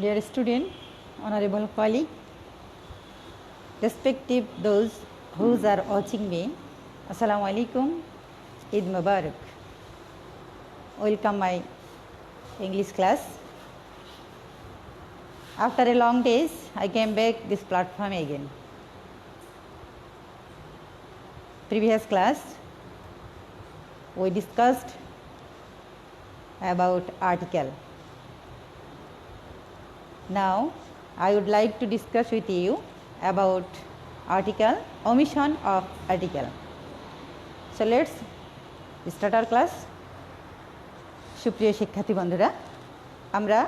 Dear student, honorable colleague, respective those who are watching me, Assalamu alaikum, Eid Mubarak. Welcome my English class. After a long days, I came back this platform again. Previous class, we discussed about article. Now, I would like to discuss with you about article, omission of article. So, let's start our class. সুপ্রিয় শিক্ষার্থী বন্ধুরা, আমরা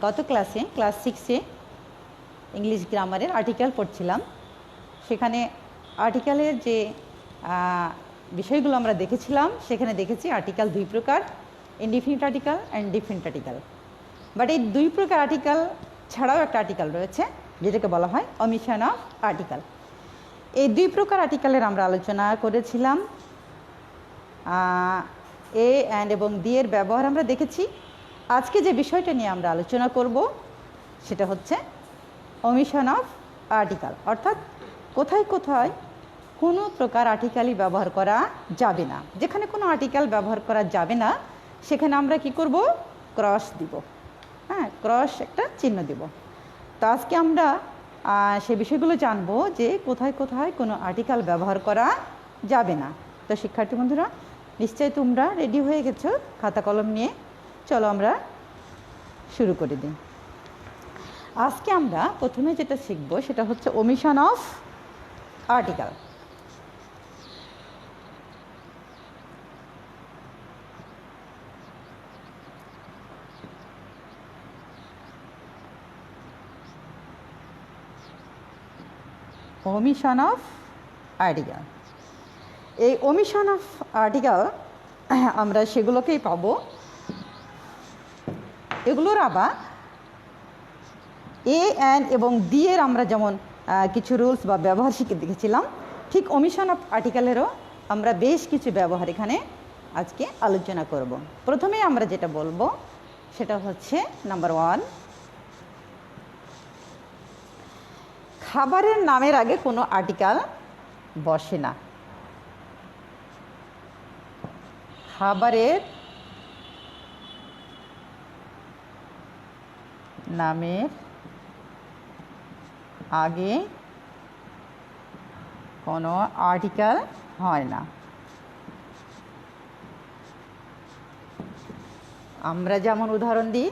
গত ক্লাসে class 6-এ English গ্রামারের article পড়ছিলাম। সেখানে আর্টিকেলের যে বিষয়গুলো আমরা দেখেছিলাম, সেখানে দেখেছি আর্টিকেল দুই প্রকার, indefinite article and definite article. But এই দুই প্রকার আর্টিকেল ছাড়াও একটা আর্টিকেল রয়েছে যেটাকে বলা হয় অমিশন অফ আর্টিকেল। এই দুই প্রকার আর্টিকেলের আমরা আলোচনা করেছিলাম। এ অ্যান্ড এবং দি এর ব্যবহার আমরা দেখেছি। আজকে যে বিষয়টা নিয়ে আমরা আলোচনা করব সেটা হচ্ছে অমিশন অফ আর্টিকেল, অর্থাৎ কোথায় কোথায় কোনো প্রকার আর্টিকেলই ব্যবহার করা যাবে না। যেখানে কোনো আর্টিকেল ব্যবহার করা যাবে না সেখানে আমরা কি করব? ক্রস দিব। হ্যাঁ, ক্রস একটা চিহ্ন দিব। তো আজকে আমরা সে বিষয়গুলো জানবো যে কোথায় কোথায় কোনো আর্টিকেল ব্যবহার করা যাবে না। তো শিক্ষার্থী বন্ধুরা, নিশ্চয়ই তোমরা রেডি হয়ে গেছো খাতা কলম নিয়ে। চলো আমরা শুরু করে দিই। আজকে আমরা প্রথমে যেটা শিখব সেটা হচ্ছে ওমিশন অফ আর্টিকেল। ওমিশন অফ আর্টিকেল, এই ওমিশন অফ আর্টিকেল আমরা সেগুলোকেই পাবো। এগুলোর আবার এ অ্যান্ড এবং দি এর আমরা যেমন কিছু রুলস বা ব্যবহার শিখে দেখেছিলাম, ঠিক ওমিশন অফ আর্টিকেলেরও আমরা বেশ কিছু ব্যবহার এখানে আজকে আলোচনা করব। প্রথমে আমরা যেটা বলবো সেটা হচ্ছে নাম্বার 1, খাবারের নামের আগে কোনো আর্টিকেল বসে না। খাবারের নামের আগে কোনো আর্টিকেল হয় না। আমরা যেমন উদাহরণ দিই,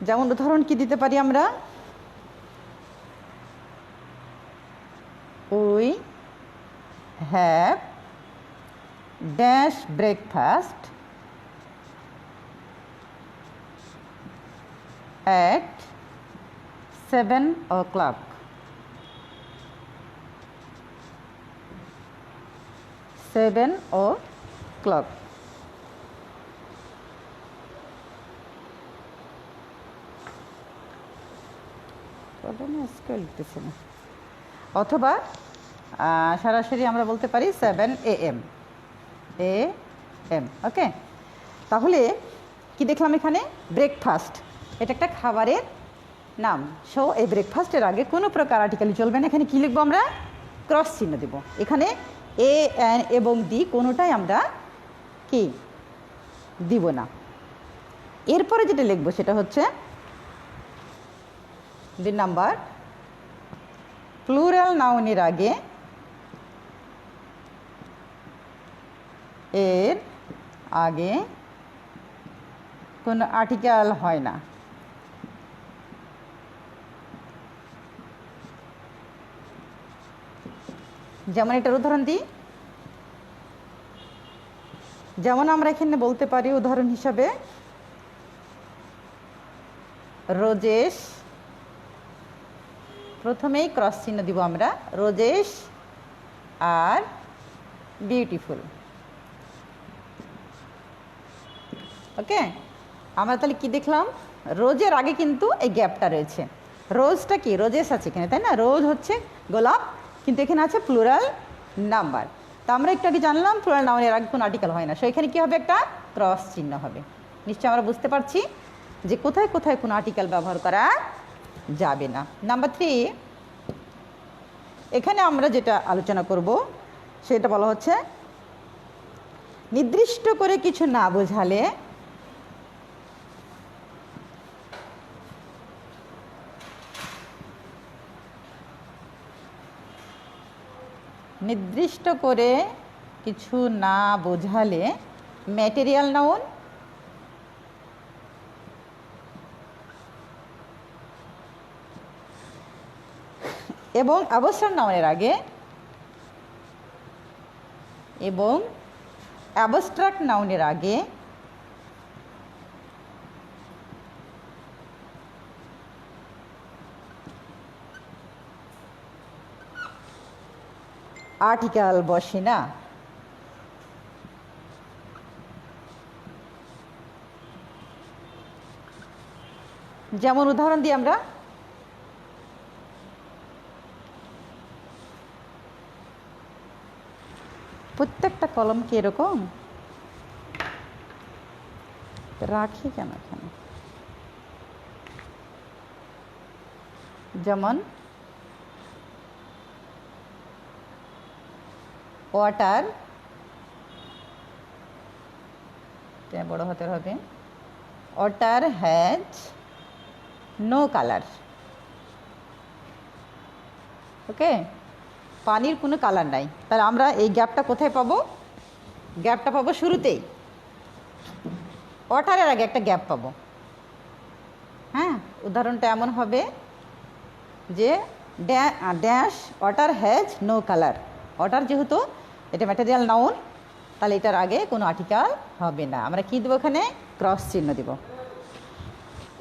যেমন উদাহরণ কি দিতে পারি আমরা? We have dash breakfast at 7 o'clock. 7 o'clock. অথবা সরাসরি আমরা বলতে পারি 7 AM। ওকে, তাহলে কি দেখলাম এখানে? ব্রেকফাস্ট, এটা একটা খাবারের নাম। সো এই ব্রেকফাস্টের আগে কোনো প্রকার আর্টিকেলই চলবে না। এখানে কী লিখবো আমরা? ক্রস চিহ্ন দেব। এখানে এ অ্যান্ড এবং দি কোনোটাই আমরা কি দিব না। এরপরে যেটা লিখবো সেটা হচ্ছে 2 নাম্বার, প্লুরাল নাউনের আগে এর আগে কোনো আর্টিকেল হয় না। যেমন এটার উদাহরণ দিই, যেমন আমরা এখানে বলতে পারি উদাহরণ হিসাবে রোজেশ, প্রথমেই ক্রস চিহ্ন দিব আমরা, রোজেশ আর বিউটিফুল। ওকে, আমরা তাহলে কি দেখলাম? রোজের আগে কিন্তু এই গ্যাপটা রয়েছে। রোজটা কি? রোজেস আছে এখানে, তাই না? রোজ হচ্ছে গোলাপ, কিন্তু এখানে আছে প্লুরাল নাম্বার। তো আমরা একটু আগে জানলাম প্লুরাল নাউনের আগে কোনো আর্টিকেল হয় না। সো এখানে কী হবে? একটা ক্রস চিহ্ন হবে। নিশ্চয়ই আমরা বুঝতে পারছি যে কোথায় কোথায় কোনো আর্টিকেল ব্যবহার করা যাবে না। নাম্বার 3, এখানে আমরা যেটা আলোচনা করব সেটা বলা হচ্ছে নির্দিষ্ট করে কিছু না বোঝালে নির্দিষ্ট করে কিছু না বোঝালে ম্যাটেরিয়াল নাউন এবং অবস্থান নাউনের আগে এবং অ্যাবস্ট্রাক্ট নাউনের আগে আর্টিকেল বসে না। যেমন উদাহরণ দিই আমরা, প্রত্যেকটা কলম কি এরকম রাখি কেন এখানে? যেমন ওয়াটার, বড় হাতের হবে, ওয়াটার হ্যাজ নো কালার। ওকে, পানির কোনো কালার নাই। তাহলে আমরা এই গ্যাপটা কোথায় পাবো? গ্যাপটা পাবো শুরুতেই, ওয়াটারের আগে একটা গ্যাপ পাবো। হ্যাঁ, উদাহরণটা এমন হবে যে dash water has no colour. Water যেহেতু এটা ম্যাটেরিয়াল নাউন, তাহলে এটার আগে কোনো আর্টিকেল হবে না। আমরা কি দেবো? এখানে ক্রস চিহ্ন দেব।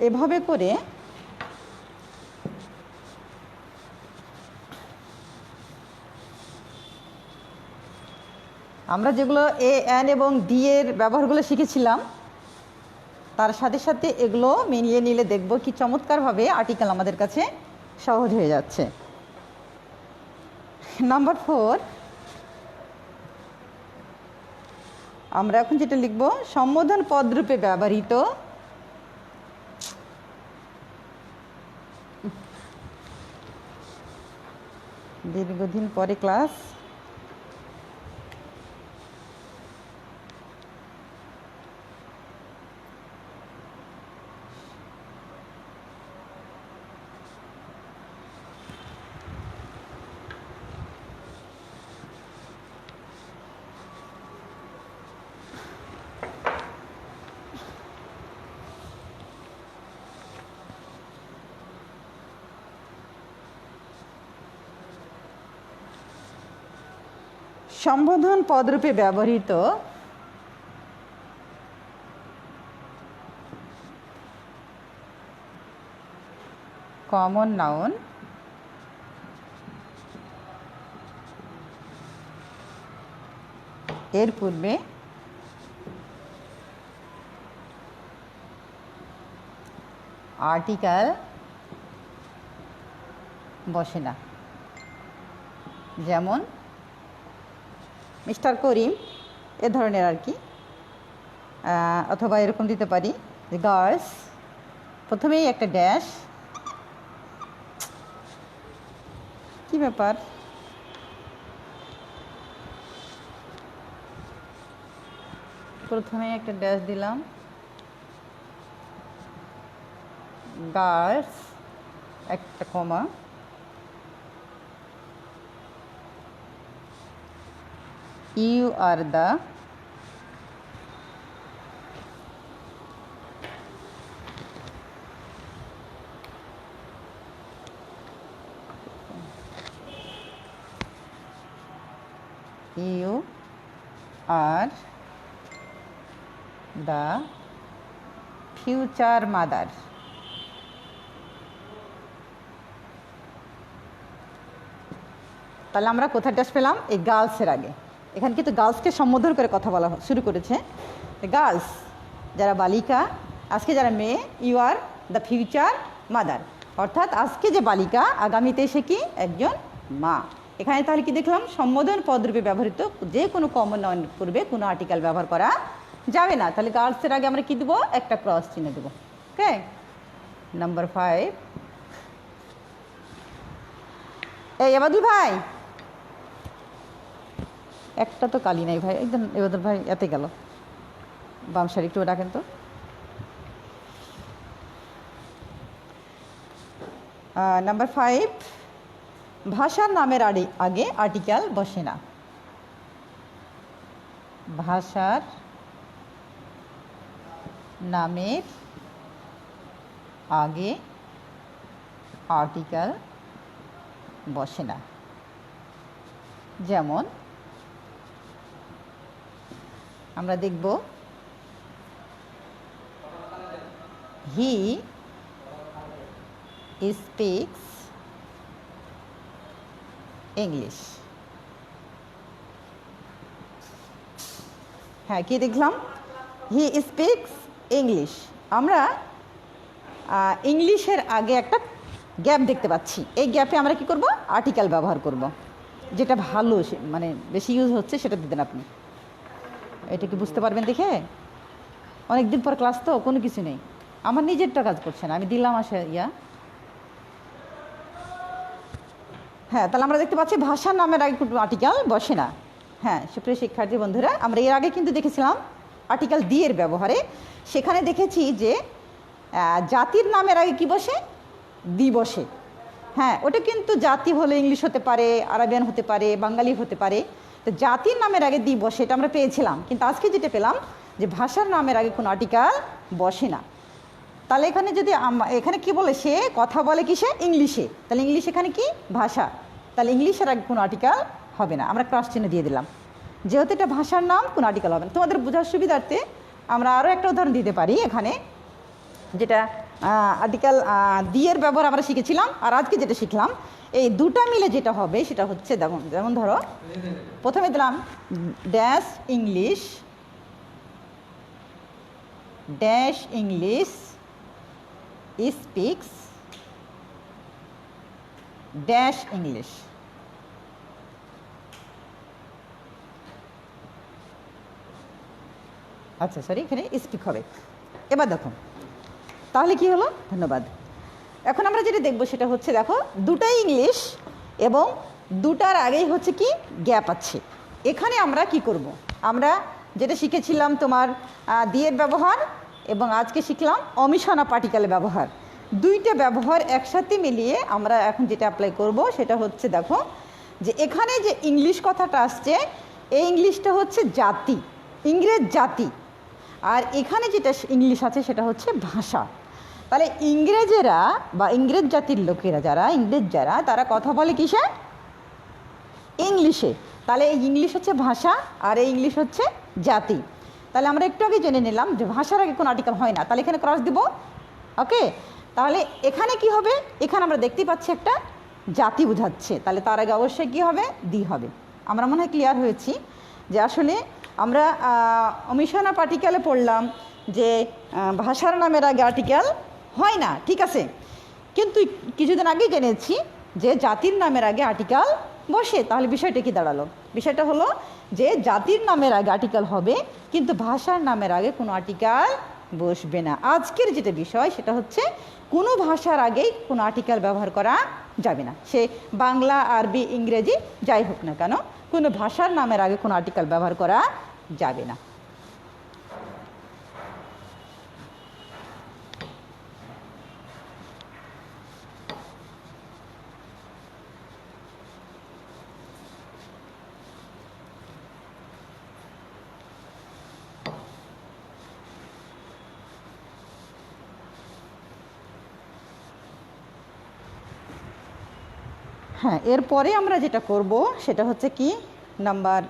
এভাবে করে আমরা যেগুলো এ, এন এবং ডি এর ব্যবহারগুলো শিখেছিলাম, তার সাথে সাথে এগুলো মিলিয়ে নিলে দেখব কি চমৎকারভাবে আর্টিকেল আমাদের কাছে সহজ হয়ে যাচ্ছে। নাম্বার 4, আমরা এখন যেটা লিখব, সম্বোধন পদরূপে ব্যবহৃত দীর্ঘদিন পরে ক্লাস, সম্বোধন পদরূপে ব্যবহৃত কমন নাউন এর পূর্বে আর্টিকেল বসে না। যেমন মিস্টার করিম, এ ধরনের আর কি। অথবা এরকম দিতে পারি যে গার্লস, প্রথমেই একটা ড্যাশ। কি ব্যাপার? প্রথমেই একটা ড্যাশ দিলাম, গার্লস, একটা কমা, you are the future mother। তাহলে আমরা কোথায় ড্যাশ পেলাম? এই গার্লসের আগে। এখানে কিন্তু গার্লসকে সম্বোধন করে কথা বলা শুরু করেছে। গার্লস যারা বালিকা, আজকে যারা মেয়ে, you are the future mother, অর্থাৎ আজকে যে বালিকা আগামীতে সে কি একজন মা। এখানে তাহলে কি দেখলাম, সম্বোধন পদরূপে ব্যবহৃত যে কোনো কমন নাউনের পূর্বে কোনো আর্টিকেল ব্যবহার করা যাবে না। তাহলে গার্লসের আগে আমরা কি দেবো, একটা ক্রস চিহ্ন দেবো। ওকে, নাম্বার 5। এই এবাদুল ভাই, একটা তো কালি নাই ভাই, একদম এবাদুল ভাই এতে গেল, বাম সারি একটু ডাকেন তো। নাম্বার 5, ভাষার নামের আগে আর্টিকেল বসে না। ভাষার নামের আগে আর্টিকেল বসে না। যেমন আমরা দেখব হি স্পিক্স ইংলিশ। হ্যাঁ, কি দেখলাম, হি স্পিক্স ইংলিশ। আমরা ইংলিশের আগে একটা গ্যাপ দেখতে পাচ্ছি। এই গ্যাপে আমরা কি করব, আর্টিকেল ব্যবহার করব। যেটা ভালো মানে বেশি ইউজ হচ্ছে সেটা দিতেন আপনি। এটা কি বুঝতে পারবেন দেখে? অনেক দিন পর ক্লাস তো, কোনো কিছু নেই, আমার নিজেরটা কাজ করছে না, আমি দিলাম আসে হ্যাঁ, তাহলে আমরা দেখতে পাচ্ছি ভাষার নামের আগে কোনো আর্টিকেল বসে না। হ্যাঁ, সুপ্রিয় শিক্ষার্থী বন্ধুরা, আমরা এর আগে কিন্তু দেখেছিলাম আর্টিকেল দি এর ব্যবহারে। সেখানে দেখেছি যে জাতির নামের আগে কি বসে, দি বসে। হ্যাঁ, ওটা কিন্তু জাতি হলে ইংলিশ হতে পারে, আরাবিয়ান হতে পারে, বাঙালি হতে পারে। তো জাতির নামের আগে দি বসে, এটা আমরা পেয়েছিলাম। কিন্তু আজকে যেটা পেলাম যে ভাষার নামের আগে কোনো আর্টিকেল বসে না। তাহলে এখানে যদি এখানে কি বলে, সে কথা বলে কিসে, ইংলিশে। তাহলে ইংলিশ এখানে কি, ভাষা। তাহলে ইংলিশের আগে কোনো আর্টিকেল হবে না, আমরা ক্রস চিহ্ন দিয়ে দিলাম। যেহেতু এটা ভাষার নাম, কোনো আর্টিকেল হবে না। তোমাদের বোঝার সুবিধার্থে আমরা আরও একটা উদাহরণ দিতে পারি এখানে, যেটা আর্টিকেল দিয়ের ব্যবহার আমরা শিখেছিলাম, আর আজকে যেটা শিখলাম, এই দুটা মিলে যেটা হবে সেটা হচ্ছে যেমন ধরো প্রথমে দিলাম dash English, dash English speaks dash English. আচ্ছা সরি, এখানে স্পিক হবে। এবার দেখো তাহলে কি হলো, ধন্যবাদ। এখন আমরা যেটা দেখবো সেটা হচ্ছে, দেখো দুটাই ইংলিশ এবং দুটার আগেই হচ্ছে কি গ্যাপ আছে। এখানে আমরা কি করব, আমরা যেটা শিখেছিলাম তোমার দিয়ের ব্যবহার, এবং আজকে শিখলাম অমিশনা পার্টিকেলের ব্যবহার। দুইটা ব্যবহার একসাথে মিলিয়ে আমরা এখন যেটা অ্যাপ্লাই করব সেটা হচ্ছে, দেখো যে এখানে যে ইংলিশ কথাটা আসছে, এই ইংলিশটা হচ্ছে জাতি, ইংরেজ জাতি। আর এখানে যেটা ইংলিশ আছে সেটা হচ্ছে ভাষা। তাহলে ইংরেজেরা বা ইংরেজ জাতির লোকেরা যারা, ইংরেজ যারা, তারা কথা বলে কিসে, ইংলিশে। তাহলে এই ইংলিশ হচ্ছে ভাষা আর এই ইংলিশ হচ্ছে জাতি। তাহলে আমরা একটু আগে জেনে নিলাম যে ভাষার আগে কোনো আর্টিকেল হয় না, তাহলে এখানে ক্রস দিব। ওকে, তাহলে এখানে কি হবে, এখানে আমরা দেখতেই পাচ্ছি একটা জাতি বোঝাচ্ছে, তাহলে তার আগে অবশ্যই কী হবে, দি হবে। আমরা মনে হয় ক্লিয়ার হয়েছি যে আসলে আমরা অমিশনা পার্টিকেলে পড়লাম যে ভাষার নামের আগে আর্টিকেল হয় না, ঠিক আছে। কিন্তু কিছুদিন আগেই জেনেছি যে জাতির নামের আগে আর্টিকেল বসে। তাহলে বিষয়টা কি দাঁড়ালো, বিষয়টা হলো যে জাতির নামের আগে আর্টিকেল হবে, কিন্তু ভাষার নামের আগে কোনো আর্টিকেল বসবে না। আজকের যেটা বিষয় সেটা হচ্ছে কোনো ভাষার আগেই কোনো আর্টিকেল ব্যবহার করা যাবে না, সে বাংলা, আরবি, ইংরেজি যাই হোক না কেন, কোনো ভাষার নামের আগে কোনো আর্টিকেল ব্যবহার করা যাবে না। হ্যাঁ, এরপরে আমরা যেটা করব সেটা হচ্ছে কি, নাম্বার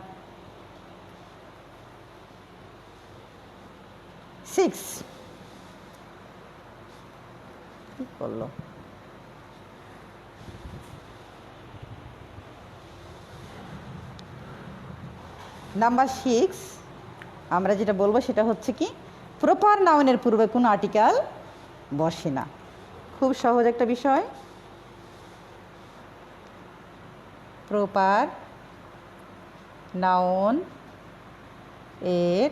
6 কি করলো, নাম্বার 6 আমরা যেটা বলবো সেটা হচ্ছে কি, প্রপার নাউনের পূর্বে কোনো আর্টিকেল বসে না। খুব সহজ একটা বিষয়, প্রপার নাউন এর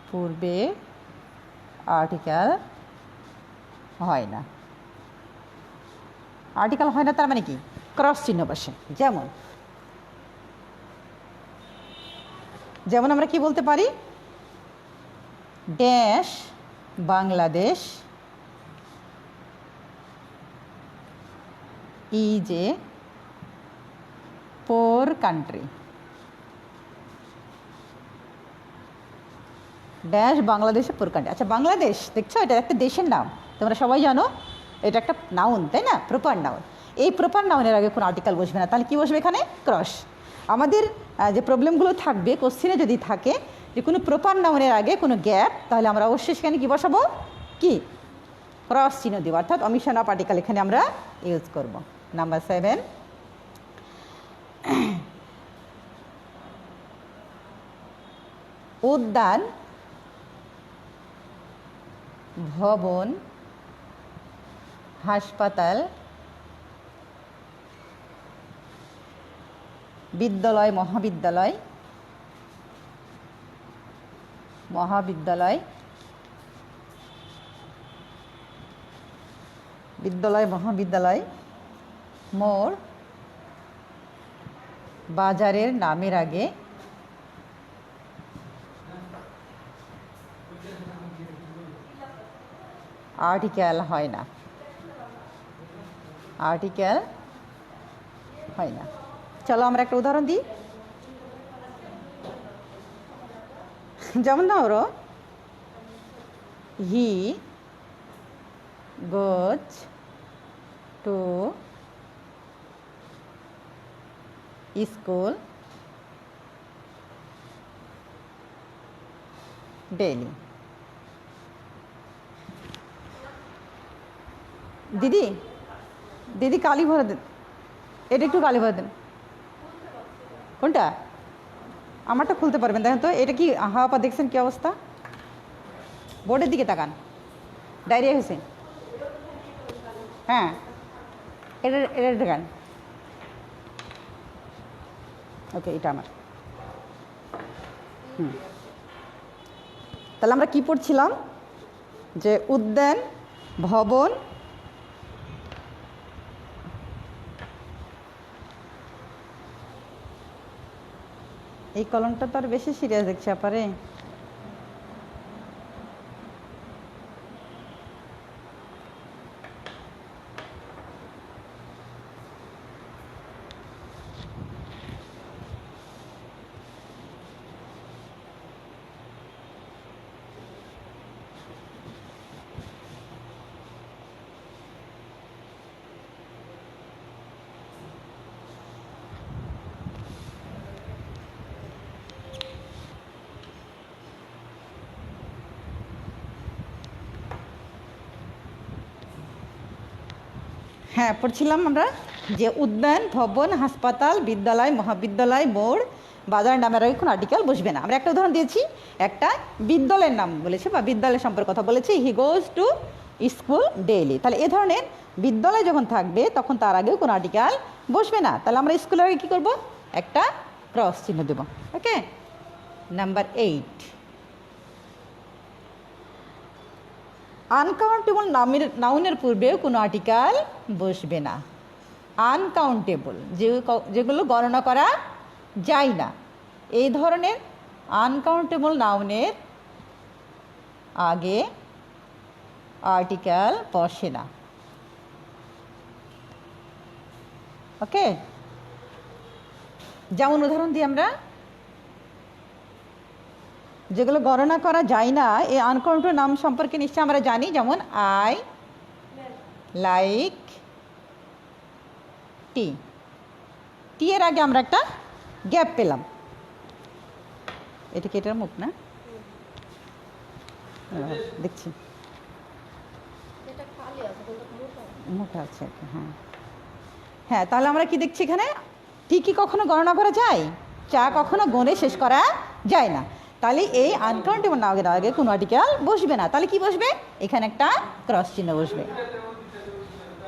পূর্বে আর্টিকেল হয় না। আর্টিকেল হয় না তার মানে কি? ক্রস চিহ্ন বসে। যেমন আমরা কি বলতে পারি? Dash Bangladesh is a poor country. Dash বাংলাদেশে পোর কান্ট্রি। আচ্ছা, বাংলাদেশ দেখছো, এটা একটা দেশের নাম, তোমরা সবাই জানো। এটা একটা নাউন, তাই না? Proper noun. এই প্রপার নাউনের আগে কোনো আর্টিকেল বসবে না, তাহলে কি বসবে এখানে? ক্রস। আমাদের যে প্রবলেমগুলো থাকবে কোশ্চেনে যদি থাকে যে কোনো প্রপার নাউনের আগে কোনো গ্যাপ, তাহলে আমরা অবশ্যই সেখানে কী বসাবো? কি ক্রস চিহ্ন দেব, অর্থাৎ অমিশন অফ আর্টিকেল এখানে আমরা ইউজ করব। নাম্বার 7, উদ্যান, ভবন, হাসপাতাল, বিদ্যালয়, মহাবিদ্যালয়, মহাবিদ্যালয়, মোড়, বাজারের নামের আগে আর্টিকেল হয় না। চলো আমরা একটা উদাহরণ দিই। যেমন ধরো, হি গোজ টু স্কুল ডেইলি। দিদি কালি ভরে দেন, এটা একটু কালি ভরে দেন। কোনটা? আমারটা খুলতে পারবেন? দেখেন তো, এটা কি হাওয়া পা দেখছেন কি অবস্থা? বোর্ডের দিকে তাকান, ডায়রিয়া হয়েছে। হ্যাঁ, এটা দেখান। ওকে, এটা আমার। তাহলে আমরা কি পড়ছিলাম? যে উদ্যান, ভবন, এই কলমটা তো আর বেশি সিরিয়াস দেখছে আপারে। হ্যাঁ, পড়ছিলাম আমরা যে উদ্যান, ভবন, হাসপাতাল, বিদ্যালয়, মহাবিদ্যালয়, মোড়, বাজার নামের আগে কোনো আর্টিকেল বসবে না। আমরা একটা উদাহরণ দিয়েছি, একটা বিদ্যালয়ের নাম বলেছে বা বিদ্যালয় সম্পর্কে কথা বলেছে, হি গোজ টু স্কুল ডেইলি। তাহলে এ ধরনের বিদ্যালয় যখন থাকবে তখন তার আগেও কোনো আর্টিকেল বসবে না। তাহলে আমরা স্কুলের আগে কী করবো? একটা ক্রস চিহ্ন দেব। ওকে, নাম্বার 8, আনকাউন্টেবল নাউনের পূর্বেও কোনো আর্টিকেল বসবে না। আনকাউন্টেবল, যেগুলো গণনা করা যায় না, এই ধরনের আনকাউন্টেবল নাউনের আগে আর্টিকেল বসে না। ওকে, যেমন উদাহরণ দিই আমরা, যেগুলো গণনা করা যায় না এই আনকাউন্টেবল নাম সম্পর্কে নিশ্চয়ই আমরা জানি। যেমন আই লাইক টি, টি এর আগে আমরা একটা গ্যাপ পেলাম। এটা কি এটার মুখ না? দেখছি মুখ আছে। হ্যাঁ হ্যাঁ, তাহলে আমরা কি দেখছি এখানে? টি কি কখনো গণনা করা যায়? চা কখনো গণে শেষ করা যায় না। তাহলে এই আনকাউন্টেবল নাউনের আগে কোনো আর্টিকেল বসবে না। তাহলে কি বসবে? এখানে একটা ক্রস চিহ্ন বসবে।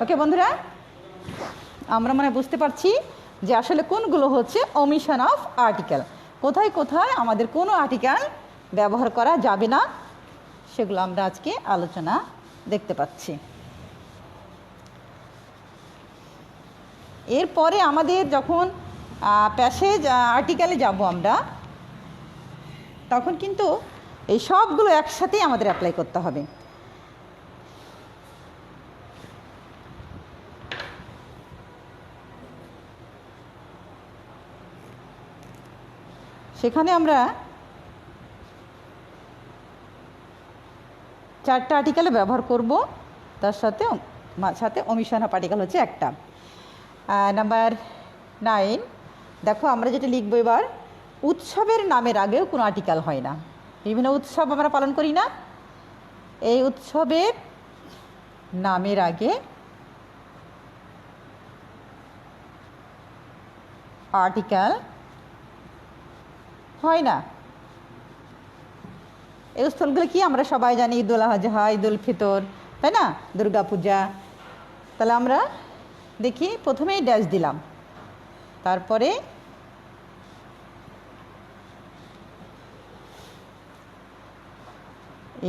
ওকে বন্ধুরা, আমরা বুঝতে পারছি যে আসলে কোনগুলো হচ্ছে ওমিশন অফ আর্টিকেল, কোথায় কোথায় আমাদের কোনো আর্টিকেল ব্যবহার করা যাবে না, সেগুলো আমরা আজকে আলোচনা দেখতে পাচ্ছি। এরপরে আমাদের যখন প্যাসেজ আর্টিকেলে যাব আমরা, তখন কিন্তু এই সবগুলো একসাথেই আমাদের অ্যাপ্লাই করতে হবে। সেখানে আমরা 4টা আর্টিকেলে ব্যবহার করব, তার সাথে ওমিশন অফ আর্টিকেল হচ্ছে একটা। নাম্বার 9, দেখো আমরা যেটা লিখবো এবার, উৎসবের নামের আগেও কোনো আর্টিকেল হয় না। বিভিন্ন উৎসব আমরা পালন করি না, এই উৎসবের নামের আগে আর্টিকেল হয় না। এই উৎসবগুলো কি আমরা সবাই জানি, ঈদুল আজহা, ঈদুল ফিতর, তাই না, দুর্গা পূজা। তাহলে আমরা দেখি প্রথমেই ড্যাশ দিলাম, তারপরে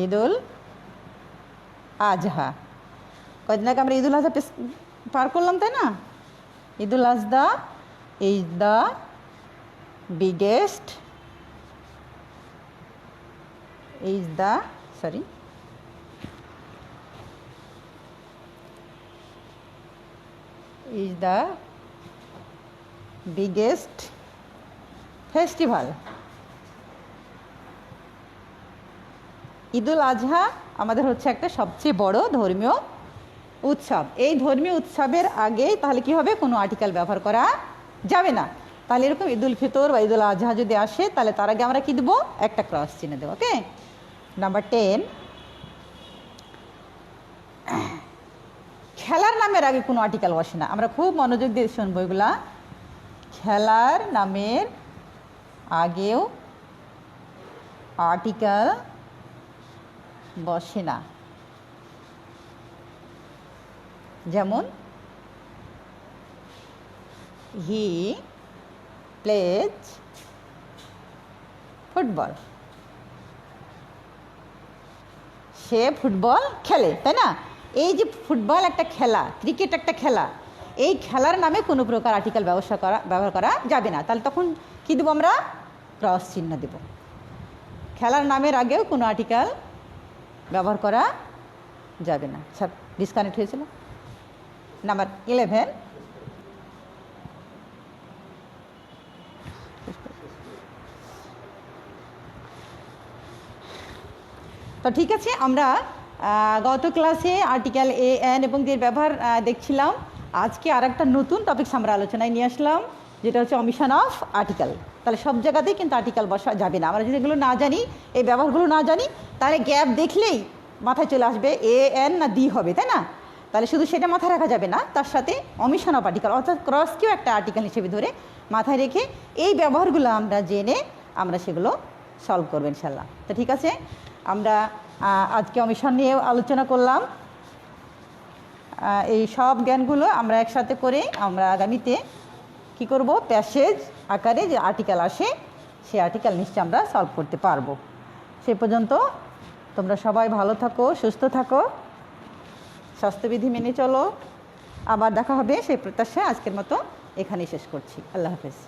ঈদুল আজহা। কয়েকদিন আগে আমরা ঈদুল আজহা পার করলাম, তাই না। Eid ul Azha is the biggest is the biggest festival. Eid ul Azha আমাদের হচ্ছে একটা সবচেয়ে বড় ধর্মীয় উৎসব। এই ধর্মীয় উৎসবের আগেই তাহলে কি হবে, কোনো আর্টিকেল ব্যবহার করা যাবে না। তাহলে এরকম ঈদুল ফিতর বা ঈদুল আজহা যদি আসে, তাহলে তার আগে আমরা কি দেবো, একটা ক্রস চিহ্ন দেবো। ওকে। নাম্বার 10, খেলার নামের আগে কোনো আর্টিকেল বসে না। আমরা খুব মনোযোগ দিয়ে শুনবো এগুলা। খেলার নামের আগেও আর্টিকেল বসে না। যেমন হি প্লেজ ফুটবল, সে ফুটবল খেলে, তাই না। এই যে ফুটবল একটা খেলা, ক্রিকেট একটা খেলা, এই খেলার নামে কোনো প্রকার আর্টিকেল ব্যবহার করা যাবে না। তাহলে তখন কী দেবো আমরা, ক্রস চিহ্ন দেব। খেলার নামের আগেও কোনো আর্টিকেল ব্যবহার করা যাবে না। স্যার ডিসকানেক্ট হয়েছিল। নাম্বার 11, তো ঠিক আছে, আমরা গত ক্লাসে আর্টিকেল এ এন এবং এর ব্যবহার দেখছিলাম। আজকে আর একটা নতুন টপিকস আমরা আলোচনায় নিয়ে আসলাম, যেটা হচ্ছে ওমিশন অফ আর্টিকেল। তাহলে সব জায়গাতেই কিন্তু আর্টিকেল বসা যাবে না। আমরা যদি এগুলো না জানি, এই ব্যবহারগুলো না জানি, তাহলে গ্যাপ দেখলেই মাথায় চলে আসবে এ এন না দি হবে, তাই না। তাহলে শুধু সেটা মাথায় রাখা যাবে না, তার সাথে ওমিশন অফ আর্টিকেল অর্থাৎ ক্রসকেও একটা আর্টিকেল হিসেবে ধরে মাথায় রেখে এই ব্যবহারগুলো আমরা জেনে আমরা সেগুলো সলভ করবো ইনশাল্লাহ। তো ঠিক আছে, আমরা আজকে ওমিশন নিয়ে আলোচনা করলাম। এই সব জ্ঞানগুলো আমরা একসাথে করে আমরা আগামীতে কি করব, প্যাসেজ আকারে যে আর্টিকেল আসে সেই আর্টিকেল নিশ্চয়ই আমরা সলভ করতে পারবো। সে পর্যন্ত তোমরা সবাই ভালো থাকো, সুস্থ থাকো, স্বাস্থ্যবিধি মেনে চলো। আবার দেখা হবে সেই প্রত্যাশায় আজকের মতো এখানেই শেষ করছি। আল্লাহ হাফেজ।